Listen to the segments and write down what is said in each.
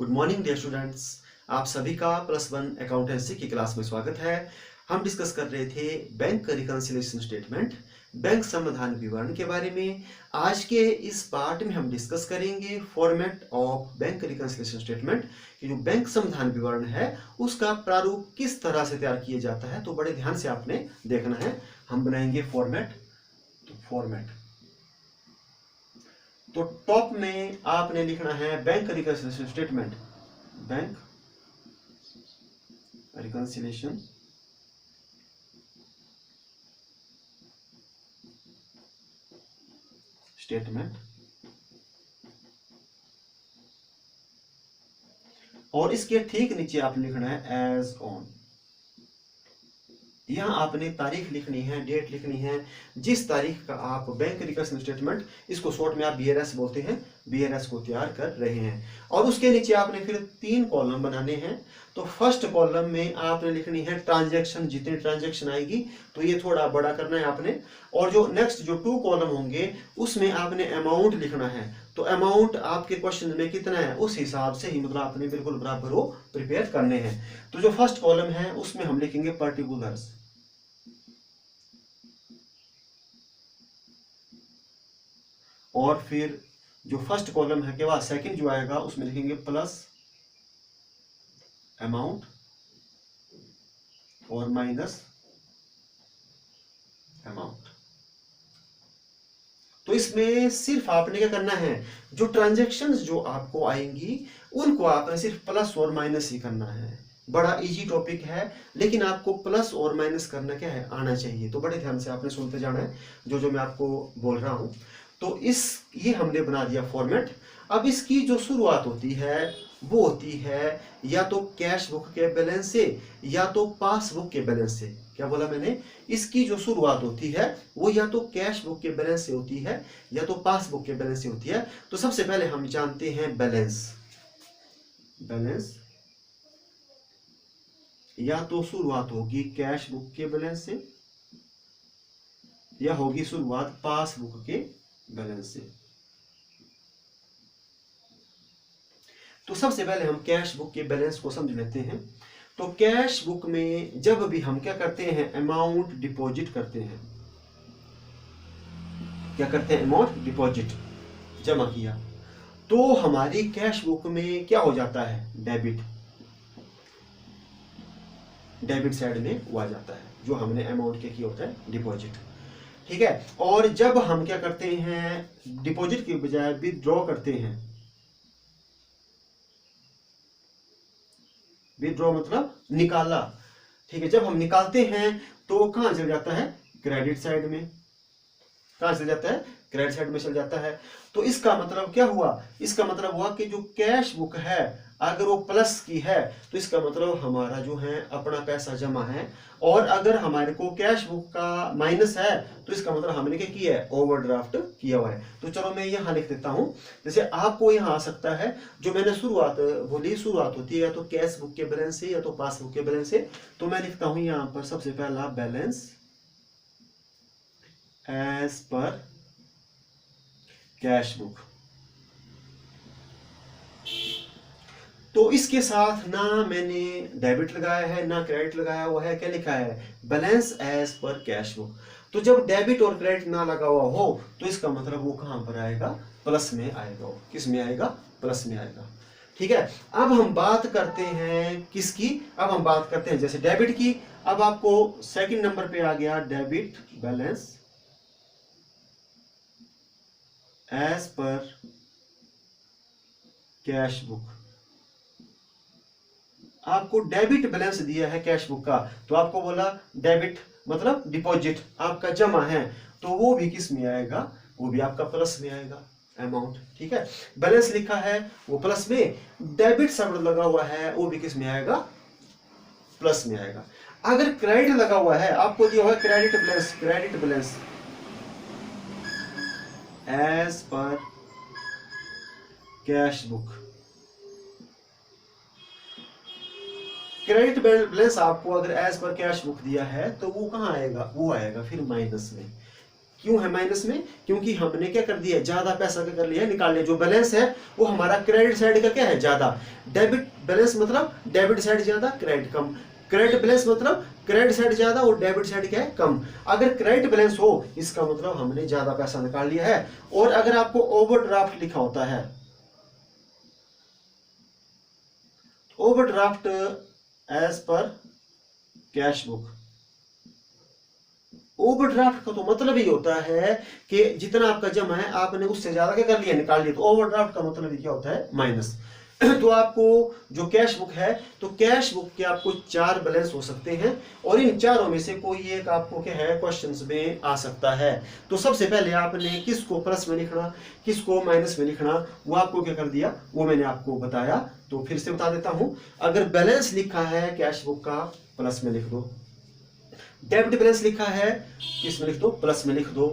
Good morning dear students. आप सभी का +1 अकाउंटेंसी की क्लास में स्वागत है। हम डिस्कस कर रहे थे बैंक रिकंसिलिएशन स्टेटमेंट, बैंक समाधान विवरण के बारे में। आज के इस पार्ट में हम डिस्कस करेंगे format of bank reconciliation statement कि जो बैंक समाधान विवरण है उसका प्रारूप किस तरह से तैयार किया जाता है। तो बड़े ध्यान से आपने देखना है। हम बनाएंगे फॉर्मेट। तो टॉप में आपने लिखना है bank reconciliation statement, bank reconciliation statement, और इसके ठीक नीचे आपने लिखना है एज ऑन। यहाँ आपने तारीख लिखनी है, डेट लिखनी है, जिस तारीख का आप बैंक रिकंसिलिएशन स्टेटमेंट, इसको शॉर्ट में आप बीआरएस बोलते हैं, बीआरएस को तैयार कर रहे हैं। और उसके नीचे आपने फिर 3 कॉलम बनाने हैं। तो फर्स्ट कॉलम में आपने लिखनी है ट्रांजैक्शन, जितनी ट्रांजैक्शन आएगी, तो ये थोड़ा बड़ा करना है आपने। और जो नेक्स्ट जो 2 कॉलम होंगे उसमें आपने अमाउंट लिखना है। तो अमाउंट आपके क्वेश्चन में कितना है उस हिसाब से ही मतलब आपने बिल्कुल बराबर वो प्रिपेयर करने हैं। तो जो फर्स्ट कॉलम है उसमें हम लिखेंगे पर्टिकुलर्स, और फिर जो फर्स्ट कॉलम है के बाद सेकंड जो आएगा उसमें लिखेंगे प्लस अमाउंट और माइनस अमाउंट। तो इसमें सिर्फ आपने क्या करना है, जो ट्रांजैक्शंस जो आपको आएंगी उनको आपने सिर्फ प्लस और माइनस ही करना है। बड़ा इजी टॉपिक है, लेकिन आपको प्लस और माइनस करना क्या है, आना चाहिए। तो बड़े ध्यान से आपने सुनते जाना है जो मैं आपको बोल रहा हूं। तो ये हमने बना दिया फॉर्मेट। अब इसकी जो शुरुआत होती है वो होती है या तो कैश बुक के बैलेंस से या तो पासबुक के बैलेंस से। क्या बोला मैंने? इसकी जो शुरुआत होती है वो या तो कैश बुक के बैलेंस से होती है या तो पासबुक के बैलेंस से होती है। तो सबसे पहले हम जानते हैं बैलेंस। बैलेंस या तो शुरुआत होगी कैश बुक के बैलेंस से या होगी शुरुआत पासबुक के बैलेंस से। तो सबसे पहले हम कैश बुक के बैलेंस को समझ लेते हैं। तो कैश बुक में जब भी हम क्या करते हैं, अमाउंट डिपॉजिट करते हैं। क्या करते हैं? अमाउंट डिपॉजिट जमा किया, तो हमारी कैश बुक में क्या हो जाता है, डेबिट। डेबिट साइड में वो आ जाता है जो हमने अमाउंट के किया होता है डिपॉजिट। ठीक है। और जब हम क्या करते हैं, डिपॉजिट के बजाय विथड्रॉ करते हैं। विथड्रॉ मतलब निकाला। ठीक है। जब हम निकालते हैं तो कहां चल जाता है, क्रेडिट साइड में। कहां चल जाता है, क्रेडिट साइड में चल जाता है। तो इसका मतलब क्या हुआ, इसका मतलब हुआ कि जो कैश बुक है अगर वो प्लस की है तो इसका मतलब हमारा जो है अपना पैसा जमा है। और अगर हमारे को कैश बुक का माइनस है तो इसका मतलब हमने क्या किया है, ओवरड्राफ्ट किया हुआ है। तो चलो मैं यहां लिख देता हूं। जैसे आपको यहां आ सकता है, जो मैंने शुरुआत बोली, शुरुआत होती है या तो कैश बुक के बैलेंस से या तो पासबुक के बैलेंस से। तो मैं लिखता हूं यहां पर सबसे पहला balance as per cash book. तो इसके साथ ना मैंने डेबिट लगाया है ना क्रेडिट लगाया हुआ है। क्या लिखा है, balance as per cash book. तो जब डेबिट और क्रेडिट ना लगा हुआ हो तो इसका मतलब वो कहां पर आएगा, प्लस में आएगा। किस में आएगा, प्लस में आएगा। ठीक है। अब हम बात करते हैं किसकी, अब हम बात करते हैं जैसे डेबिट की। अब आपको सेकंड नंबर पे आ गया debit balance as per cash book. आपको डेबिट बैलेंस दिया है कैश बुक का, तो आपको बोला डेबिट मतलब डिपॉजिट आपका जमा है, तो वो भी किस में आएगा, वो भी आपका प्लस में आएगा अमाउंट। ठीक है। बैलेंस लिखा है वो प्लस में, डेबिट शब्द लगा हुआ है वो भी किस में आएगा, प्लस में आएगा। अगर क्रेडिट लगा हुआ है, आपको दिया हुआ है credit balance, credit balance as per cash book. Credit balance आपको अगर एज पर कैश बुक दिया है तो वो कहां आएगा, वो आएगा फिर माइनस में। क्यों है माइनस में? क्योंकि हमने क्या कर दिया, ज्यादा पैसा क्या कर लिया, निकाल लिया। जो बैलेंस है वो हमारा क्रेडिट साइड का क्या है, ज्यादा। डेबिट बैलेंस मतलब डेबिट साइड ज्यादा, क्रेडिट कम। क्रेडिट बैलेंस मतलब क्रेडिट साइड ज्यादा और डेबिट साइड क्या है, कम। अगर क्रेडिट बैलेंस हो इसका मतलब हमने ज्यादा पैसा निकाल लिया है। और अगर आपको ओवरड्राफ्ट लिखा होता है, overdraft as per cash book, overdraft का तो मतलब ही होता है कि जितना आपका जमा है आपने उससे ज्यादा क्या कर लिया, निकाल लिया। तो ओवरड्राफ्ट का मतलब क्या होता है, माइनस। तो आपको जो कैश बुक है, तो कैश बुक के आपको 4 बैलेंस हो सकते हैं और इन चारों में से कोई एक आपको क्या है, क्वेश्चंस में आ सकता है। तो सबसे पहले आपने किसको प्लस में लिखना, किसको माइनस में लिखना, वो आपको क्या कर दिया, वो मैंने आपको बताया। तो फिर से बता देता हूं, अगर बैलेंस लिखा है कैश बुक का, प्लस में लिख दो। डेबिट बैलेंस लिखा है, किस में लिख दो, प्लस में लिख दो।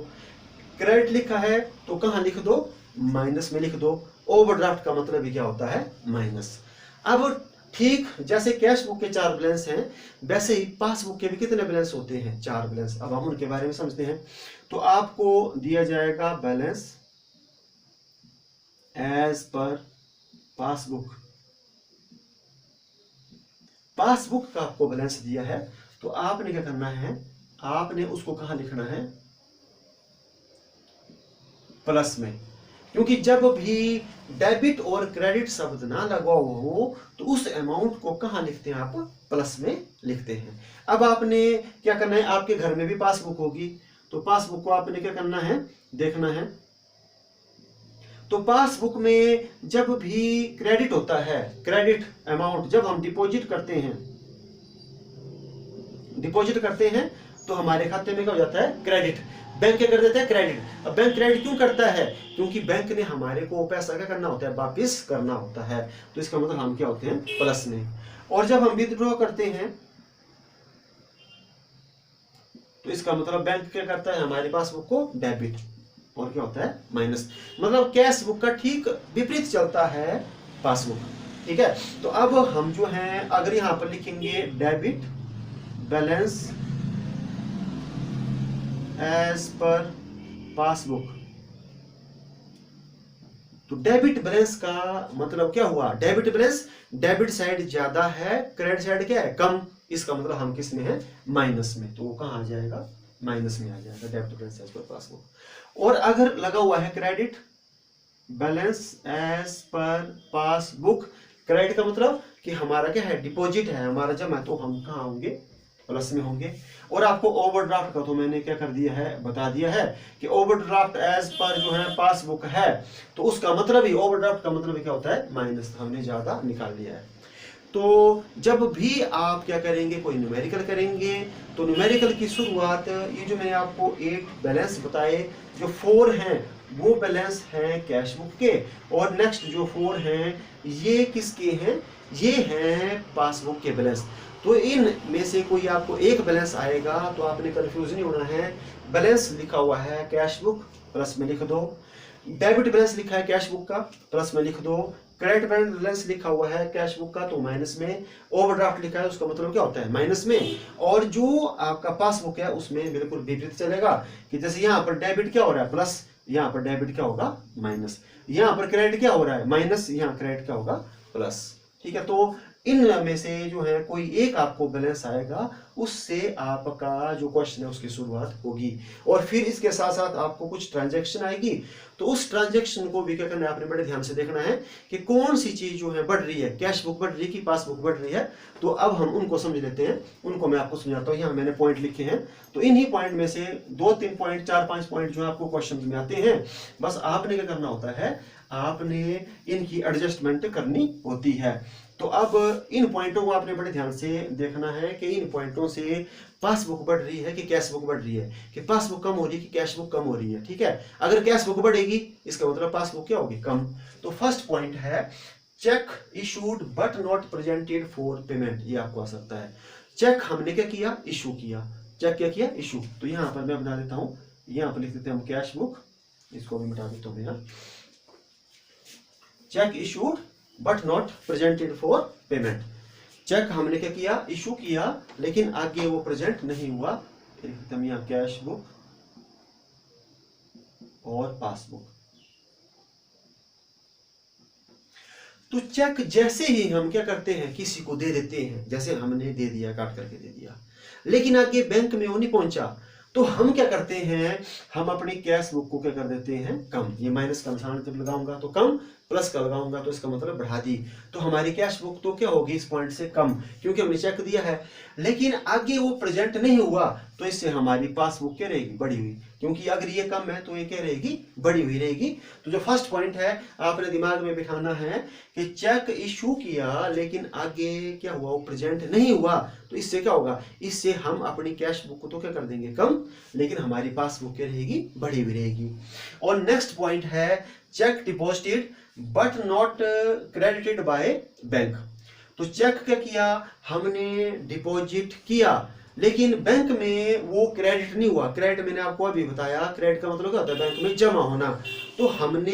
क्रेडिट लिखा है तो कहां लिख दो, माइनस में लिख दो। ओवरड्राफ्ट का मतलब भी क्या होता है, माइनस। अब ठीक जैसे कैश बुक के 4 बैलेंस हैं, वैसे ही पासबुक के भी कितने बैलेंस होते हैं, 4 बैलेंस। अब हम उनके बारे में समझते हैं। तो आपको दिया जाएगा balance as per passbook, passbook का आपको बैलेंस दिया है। तो आपने क्या करना है, आपने उसको कहां लिखना है, प्लस में। क्योंकि जब भी डेबिट और क्रेडिट शब्द ना लगा हो तो उस अमाउंट को कहां लिखते हैं, आप प्लस में लिखते हैं। अब आपने क्या करना है, आपके घर में भी पासबुक होगी, तो पासबुक को आपने क्या करना है, देखना है। तो पासबुक में जब भी क्रेडिट होता है, क्रेडिट अमाउंट जब हम डिपॉजिट करते हैं, डिपॉजिट करते हैं तो हमारे खाते में क्या हो जाता है, क्रेडिट। बैंक क्या कर देता है, क्रेडिट। अब बैंक क्रेडिट क्यों करता है, क्योंकि बैंक ने हमारे को पैसा क्या करना होता है, वापिस करना होता है। तो इसका मतलब हम क्या होते हैं, प्लस में। और जब हम विथड्रॉ करते हैं तो इसका मतलब बैंक क्या करता है, हमारे पासबुक को डेबिट, और क्या होता है, माइनस। मतलब कैश बुक का ठीक विपरीत चलता है पासबुक। ठीक है। तो अब हम जो है, अगर यहां पर लिखेंगे debit balance as per passbook, तो डेबिट बैलेंस का मतलब क्या हुआ, डेबिट बैलेंस डेबिट साइड ज्यादा है, क्रेडिट साइड क्या है, कम। इसका मतलब हम किस में है, माइनस में। तो वो कहां आ जाएगा, माइनस में आ जाएगा, debit balance as per passbook. और अगर लगा हुआ है credit balance as per passbook, credit का मतलब कि हमारा क्या है, डिपॉजिट है, हमारा जमा, तो हम कहां होंगे, प्लस में होंगे। और आपको ओवरड्राफ्ट का तो मैंने क्या कर दिया है, बता दिया है कि ओवरड्राफ्ट एज पर जो है पासबुक है, तो उसका मतलब ही, ओवरड्राफ्ट का मतलब क्या होता है, माइनस। हमने ज्यादा निकाल लिया है। तो जब भी आप क्या करेंगे, कोई न्यूमेरिकल करेंगे, तो न्यूमेरिकल की शुरुआत, ये जो मैंने आपको 8 बैलेंस बताए, जो 4 हैं वो बैलेंस हैं कैश बुक के, और नेक्स्ट जो 4 हैं ये किसके हैं, ये हैं पासबुक के बैलेंस। तो इन में से कोई आपको एक बैलेंस आएगा, तो आपने कंफ्यूज नहीं होना है। बैलेंस लिखा हुआ है कैश बुक, प्लस में लिख दो। डेबिट बैलेंस लिखा है कैश बुक का, प्लस में लिख दो। क्रेडिट बैलेंस लिखा हुआ है कैश बुक का, तो माइनस में। ओवरड्राफ्ट लिखा है, उसका मतलब क्या होता है, माइनस में। और जो आपका पासबुक है उसमें बिल्कुल विपरीत चलेगा, कि जैसे यहाँ पर डेबिट क्या हो रहा है, प्लस, यहाँ पर डेबिट क्या होगा, माइनस। यहाँ पर क्रेडिट क्या हो रहा है, माइनस, यहाँ क्रेडिट क्या होगा, प्लस। ठीक है। तो इन में से जो है कोई एक आपको बैलेंस आएगा, उससे आपका जो क्वेश्चन है उसकी शुरुआत होगी। और फिर इसके साथ साथ आपको कुछ ट्रांजैक्शन आएगी, तो उस ट्रांजैक्शन को भी क्या करना है, आपने बड़े ध्यान से देखना है कि कौन सी चीज जो है बढ़ रही है, कैश बुक बढ़ रही है कि पासबुक बढ़ रही है। तो अब हम उनको समझ लेते हैं, उनको मैं आपको समझाता हूँ। यहाँ मैंने पॉइंट लिखे हैं, तो इन्हीं पॉइंट में से 2-3 पॉइंट, 4-5 पॉइंट जो आपको क्वेश्चन में आते हैं, बस आपने क्या करना होता है, आपने इनकी एडजस्टमेंट करनी होती है। तो अब इन पॉइंटों को आपने बड़े ध्यान से देखना है कि इन पॉइंटों से पासबुक बढ़ रही है कि कैश बुक बढ़ रही है, कि पासबुक कम हो रही है कि कैश बुक कम हो रही है। ठीक है। अगर कैश बुक बढ़ेगी इसका मतलब पासबुक क्या होगी, कम। तो फर्स्ट पॉइंट है check issued but not presented for payment, ये आपको आ सकता है। चेक हमने क्या किया, इशू किया। चेक क्या किया, इशू। तो यहाँ पर मैं बना देता हूँ, यहाँ पर लिख देते हैं हम कैश बुक, इसको भी मिटा देता हूँ यहाँ। Cheque issued but not presented for payment. Cheque हमने क्या किया, इशू किया, लेकिन आगे वो प्रेजेंट नहीं हुआ। एकदम यहाँ कैश बुक और पासबुक। तो चेक जैसे ही हम क्या करते हैं, किसी को दे देते हैं, जैसे हमने दे दिया, काट करके दे दिया, लेकिन आगे बैंक में वो नहीं पहुंचा, तो हम क्या करते हैं, हम अपनी कैश बुक को क्या कर देते हैं, कम। ये माइनस का निशान जब लगाऊंगा तो कम, प्लस का लगाऊंगा तो इसका मतलब बढ़ा दी, तो हमारी कैश बुक तो क्या होगी, इस पॉइंट से कम, क्योंकि हमने चेक दिया है। लेकिन आगे वो प्रेजेंट नहीं हुआ तो इससे हमारी पासबुक क्या रहेगी, बढ़ी हुई, क्योंकि अगर ये कम है तो ये क्या रहेगी, बढ़ी हुई रहेगी। तो जो फर्स्ट पॉइंट है आपने दिमाग में बिठाना है कि चेक इशू किया लेकिन आगे क्या हुआ, वो प्रेजेंट नहीं हुआ, तो इससे क्या होगा, इससे हम अपनी कैश बुक को तो क्या कर देंगे, कम, लेकिन हमारी पासबुक क्या रहेगी, बढ़ी हुई रहेगी। और नेक्स्ट पॉइंट है check deposited but not credited bye bank. तो चेक क्या किया, हमने डिपॉजिट किया लेकिन बैंक में वो क्रेडिट नहीं हुआ। क्रेडिट मैंने आपको अभी बताया, क्रेडिट का मतलब क्या होता है, बैंक में जमा होना। तो हमने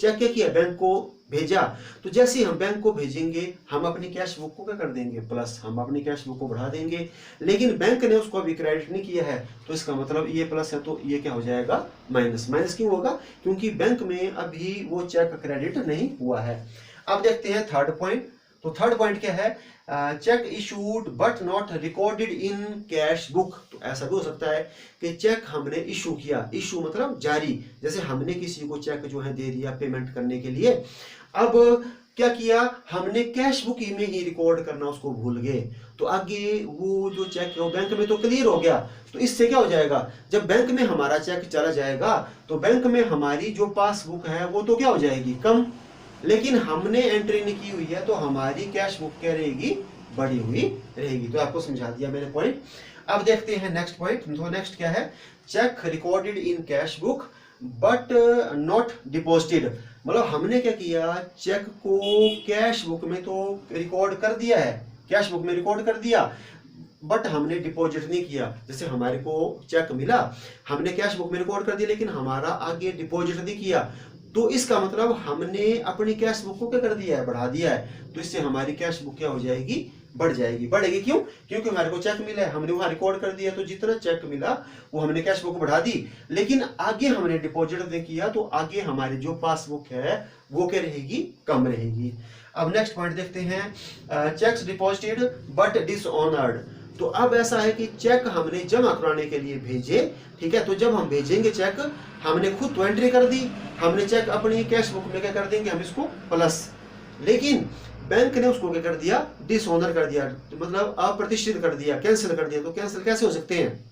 चेक क्या किया, बैंक को भेजा, तो जैसे ही हम बैंक को भेजेंगे हम अपनी कैश बुक को क्या कर देंगे, प्लस, हम अपनी कैश बुक को बढ़ा देंगे। लेकिन बैंक ने उसको अभी क्रेडिट नहीं किया है, तो इसका मतलब ये प्लस है तो ये क्या हो जाएगा, माइनस। माइनस क्यों होगा, क्योंकि बैंक में अभी वो चेक क्रेडिट नहीं हुआ है। अब देखते हैं थर्ड पॉइंट। तो थर्ड पॉइंट क्या है, check issued but not recorded in cash book. तो ऐसा भी हो सकता है कि चेक हमने इशू किया, इशू मतलब जारी, जैसे हमने किसी को चेक जो है दे दिया पेमेंट करने के लिए, अब क्या किया, हमने कैश बुक में ही रिकॉर्ड करना उसको भूल गए, तो आगे वो जो चेक है वो बैंक में तो क्लियर हो गया। तो इससे क्या हो जाएगा, जब बैंक में हमारा चेक चला जाएगा तो बैंक में हमारी जो पासबुक है वो तो क्या हो जाएगी, कम, लेकिन हमने एंट्री नहीं की हुई है तो हमारी कैश बुक क्या रहेगी, बढ़ी हुई रहेगी। तो आपको समझा दिया मैंने पॉइंट। अब देखते हैं नेक्स्ट पॉइंट। तो नेक्स्ट क्या है, cheque recorded in cash book but not deposited. मतलब हमने क्या किया, चेक को कैश बुक में तो रिकॉर्ड कर दिया है, कैश बुक में रिकॉर्ड कर दिया, बट हमने डिपॉजिट नहीं किया। जैसे हमारे को चेक मिला, हमने कैश बुक में रिकॉर्ड कर दिया लेकिन हमारा आगे डिपॉजिट नहीं किया, तो इसका मतलब हमने अपनी कैश बुक को क्या कर दिया है, बढ़ा दिया है। तो इससे हमारी कैश बुक क्या हो जाएगी, बढ़ जाएगी। बढ़ेगी क्यों, क्योंकि हमारे को चेक मिला है, हमने वहां रिकॉर्ड कर दिया, तो जितना चेक मिला वो हमने कैश बुक बढ़ा दी, लेकिन आगे हमने डिपॉजिट नहीं किया तो आगे हमारी जो पासबुक है वो क्या रहेगी, कम रहेगी। अब नेक्स्ट पॉइंट देखते हैं, चेक्स डिपॉजिटेड बट डिसऑनर्ड। तो अब ऐसा है कि चेक हमने जमा कराने के लिए भेजे, ठीक है, तो जब हम भेजेंगे चेक, हमने खुद तो एंट्री कर दी, हमने चेक अपनी कैश बुक में क्या कर देंगे, हम इसको प्लस, लेकिन बैंक ने उसको क्या कर दिया, डिसऑनर कर दिया, तो मतलब अप्रतिष्ठित कर दिया, कैंसिल कर दिया। तो कैंसिल कैसे हो सकते हैं,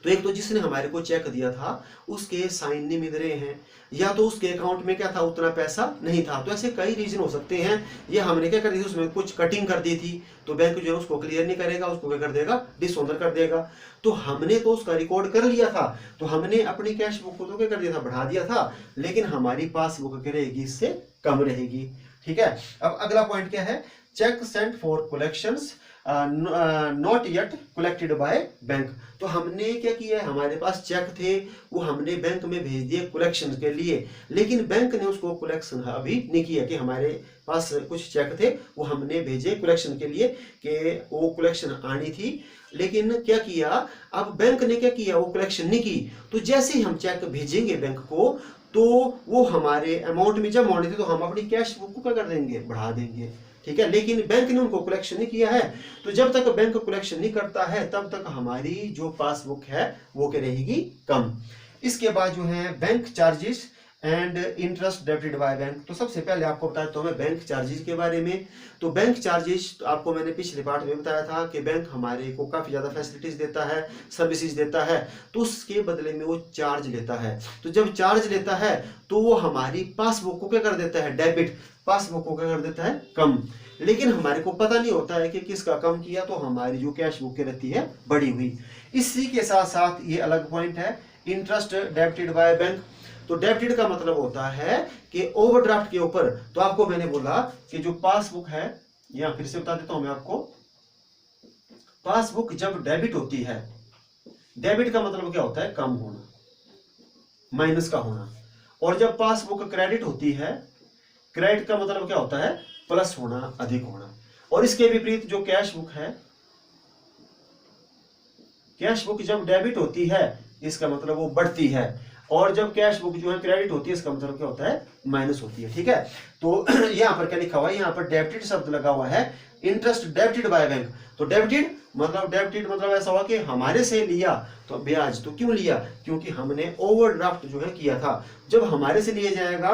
तो एक तो जिसने हमारे को चेक दिया था उसके साइन नहीं मिल रहे हैं, या तो उसके अकाउंट में क्या था, उतना पैसा नहीं था, तो ऐसे कई रीजन हो सकते हैं। ये हमने क्या कर दी, उसमें कुछ कटिंग कर दी थी, तो बैंक जो है उसको क्लियर नहीं करेगा, उसको क्या कर देगा, डिसऑनर कर देगा। तो हमने तो उसका रिकॉर्ड कर लिया था, तो हमने अपनी कैश बुक को तो क्या कर दिया था, बढ़ा दिया था, लेकिन हमारी पासबुक क्या रहेगी, इससे कम रहेगी। ठीक है। अब अगला पॉइंट क्या है, cheque sent for collections not yet collected by bank. तो हमने क्या किया है, हमारे पास चेक थे, वो हमने बैंक में भेज दिए कलेक्शन के लिए, लेकिन बैंक ने उसको कलेक्शन अभी नहीं किया, कि हमारे पास कुछ चेक थे वो हमने भेजे कलेक्शन के लिए, कि वो कलेक्शन आनी थी, लेकिन क्या किया, अब बैंक ने क्या किया, वो कलेक्शन नहीं की। तो जैसे ही हम चेक भेजेंगे बैंक को, तो वो हमारे अमाउंट में जब होने थे, तो हम अपनी कैश बुक को क्या कर देंगे, बढ़ा देंगे। ठीक है, लेकिन बैंक ने उनको कलेक्शन नहीं किया है, तो जब तक बैंक कलेक्शन नहीं करता है तब तक हमारी जो पासबुक है वो क्या रहेगी, कम। इसके बाद जो है bank charges and interest debited bye bank. तो सबसे पहले आपको बताता हूं मैं बैंक चार्जेस के बारे में। तो बैंक चार्जेस तो आपको मैंने पिछले पार्ट में बताया था कि बैंक हमारे को काफी ज्यादा फैसिलिटीज देता है, सर्विसेज देता है, तो उसके बदले में वो चार्ज लेता है। तो जब चार्ज लेता है तो वो हमारी पासबुक को क्या कर देता है, डेबिट, पासबुक को क्या कर देता है, कम। लेकिन हमारे को पता नहीं होता है कि किसका कम किया, तो हमारी जो कैश बुक रहती है बढ़ी हुई। इसी के साथ साथ ये अलग पॉइंट है, इंटरेस्ट डेबिटेड बाय बैंक। तो डेबिटेड का मतलब होता है कि ओवरड्राफ्ट के ऊपर, तो आपको मैंने बोला कि जो पासबुक है, या फिर से बता देता हूं मैं आपको, पासबुक जब डेबिट होती है, डेबिट का मतलब क्या होता है, कम होना, माइनस का होना, और जब पासबुक क्रेडिट होती है, क्रेडिट का मतलब क्या होता है, प्लस होना, अधिक होना। और इसके विपरीत जो कैश बुक है, कैश बुक जब डेबिट होती है इसका मतलब वो बढ़ती है, और जब कैश बुक जो है क्रेडिट होती है इसका मतलब क्या होता है, माइनस होती है। ठीक है, तो यहाँ पर क्या लिखा हुआ है, यहाँ पर डेबिटेड शब्द लगा हुआ है, इंटरेस्ट डेबिटेड बाय बैंक। तो डेबिटेड मतलब ऐसा हुआ कि हमारे से लिया तो ब्याज, तो क्यों लिया, क्योंकि हमने ओवरड्राफ्ट जो है किया था। जब हमारे से लिया जाएगा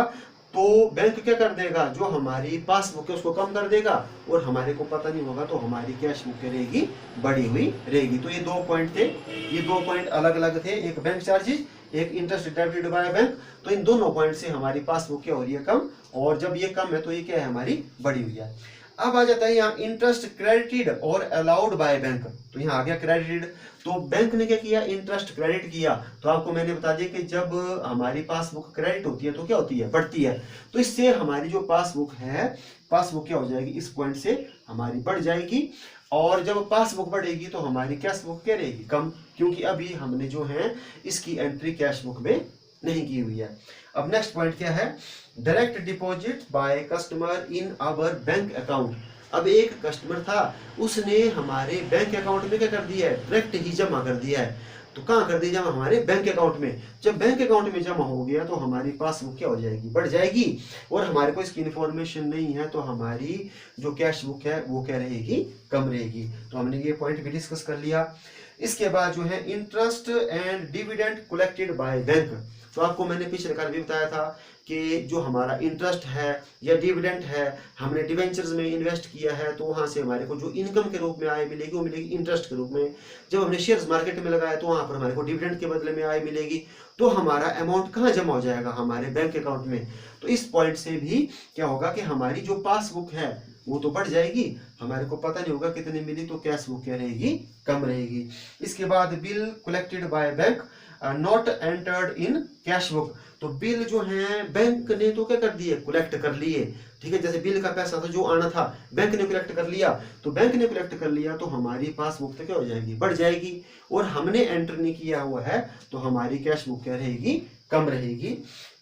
तो बैंक क्या कर देगा, जो हमारी पासबुक है उसको कम कर देगा और हमारे को पता नहीं होगा तो हमारी कैश बुक रहेगी बढ़ी हुई रहेगी। तो ये 2 पॉइंट थे, ये 2 पॉइंट अलग अलग थे, एक बैंक चार्जेस, एक इंटरेस्ट डेबिटेड बाय बैंक। तो इन दोनों पॉइंट से हमारी पासबुक क्या हो रही है, कम, और जब ये कम है तो ये क्या है, हमारी बढ़ी हुई है। अब आ जाता है यहाँ इंटरेस्ट क्रेडिटेड और अलाउड बाय बैंक। तो यहाँ आ गया क्रेडिटेड, तो बैंक ने क्या किया, इंटरेस्ट क्रेडिट किया। तो आपको मैंने बता दिया कि जब हमारी पासबुक क्रेडिट होती है तो क्या होती है, बढ़ती है। तो इससे हमारी जो पासबुक है, पासबुक क्या हो जाएगी, इस पॉइंट से हमारी बढ़ जाएगी। और जब पासबुक बढ़ेगी तो हमारी कैश बुक क्या रहेगी, कम, क्योंकि अभी हमने जो है इसकी एंट्री कैश बुक में नहीं की हुई है। अब नेक्स्ट पॉइंट क्या है, direct deposit by customer in our bank account. अब एक कस्टमर था, उसने हमारे बैंक अकाउंट में क्या कर दिया है, डायरेक्ट ही जमा कर दिया है। तो कहाँ कर दिया जमा, हमारे बैंक अकाउंट में। जब बैंक अकाउंट में जमा हो गया तो हमारी पासबुक क्या हो जाएगी, बढ़ जाएगी। और हमारे को इसकी इन्फॉर्मेशन नहीं है तो हमारी जो कैश बुक है वो क्या रहेगी, कम रहेगी। तो हमने ये पॉइंट भी डिस्कस कर लिया। इसके बाद जो है interest and dividend collected by bank. तो आपको मैंने पिछले काल भी बताया था कि जो हमारा इंटरेस्ट है या डिविडेंड है, हमने डिवेंचर्स में इन्वेस्ट किया है तो वहां से हमारे को जो इनकम के रूप में आय मिलेगी वो मिलेगी इंटरेस्ट के रूप में। जब हमने शेयर्स मार्केट में लगाया तो वहां पर हमारे को डिविडेंड के बदले में आय मिलेगी। तो हमारा अमाउंट कहाँ जमा हो जाएगा, हमारे बैंक अकाउंट में। तो इस पॉइंट से भी क्या होगा कि हमारी जो पासबुक है वो तो बढ़ जाएगी, हमारे को पता नहीं होगा कितनी मिली, तो कैश बुक क्या रहेगी, कम रहेगी। इसके बाद bill collected by bank not entered in cash book. तो बिल जो है बैंक ने तो क्या कर दिए, कलेक्ट कर लिए। ठीक है, जैसे बिल का पैसा था जो आना था बैंक ने कलेक्ट कर लिया, तो बैंक ने कलेक्ट कर लिया तो हमारी पासबुक तो क्या हो जाएगी, बढ़ जाएगी। और हमने एंटर नहीं किया हुआ है तो हमारी कैश बुक क्या रहेगी, कम रहेगी।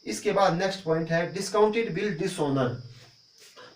इसके बाद नेक्स्ट पॉइंट है डिस्काउंटेड बिल डिसऑनर।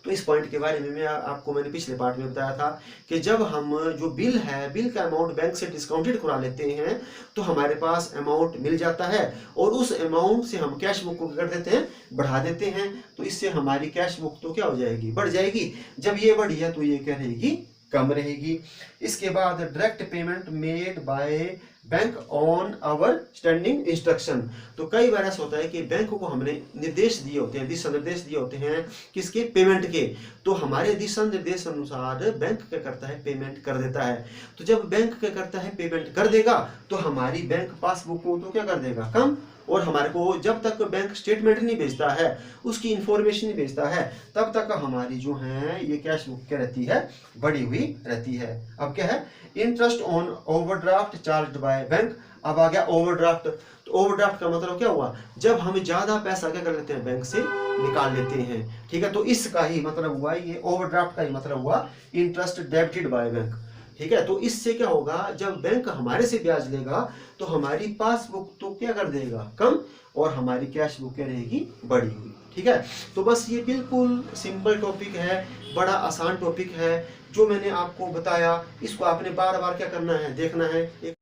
तो इस पॉइंट के बारे में आपको मैंने पिछले पार्ट में बताया था कि जब हम जो बिल है, बिल का अमाउंट बैंक से डिस्काउंटेड करा लेते हैं तो हमारे पास अमाउंट मिल जाता है और उस अमाउंट से हम कैश बुक को कर देते हैं, बढ़ा देते हैं। तो इससे हमारी कैश बुक तो क्या हो जाएगी, बढ़ जाएगी। जब ये बढ़ी है तो ये क्या रहेगी, कम रहेगी। इसके बाद direct payment made by bank on our standing instruction. तो कई बार ऐसा होता है कि बैंक को हमने निर्देश दिए होते हैं, दिशा निर्देश दिए होते हैं किसके, पेमेंट के। तो हमारे दिशा निर्देश अनुसार बैंक क्या करता है, पेमेंट कर देता है। तो जब बैंक क्या करता है, पेमेंट कर देगा तो हमारी बैंक पासबुक को तो क्या कर देगा, कम। और हमारे को जब तक बैंक स्टेटमेंट नहीं भेजता है, उसकी इंफॉर्मेशन नहीं भेजता है, तब तक हमारी जो है ये कैश बुक क्या रहती है, बढ़ी हुई रहती है। अब क्या है, interest on overdraft charged by bank. अब आ गया ओवरड्राफ्ट। तो ओवरड्राफ्ट का मतलब क्या हुआ, जब हम ज्यादा पैसा क्या कर लेते हैं, बैंक से निकाल लेते हैं। ठीक है, तो इसका ही मतलब हुआ, ये ओवरड्राफ्ट का ही मतलब हुआ इंटरेस्ट डेबिटेड बाय बैंक। ठीक है, तो इससे क्या होगा, जब बैंक हमारे से ब्याज लेगा तो हमारी पासबुक तो क्या कर देगा, कम, और हमारी कैश बुक क्या रहेगी, बढ़ी हुई। ठीक है, तो बस ये बिल्कुल सिंपल टॉपिक है, बड़ा आसान टॉपिक है जो मैंने आपको बताया। इसको आपने बार बार क्या करना है, देखना है।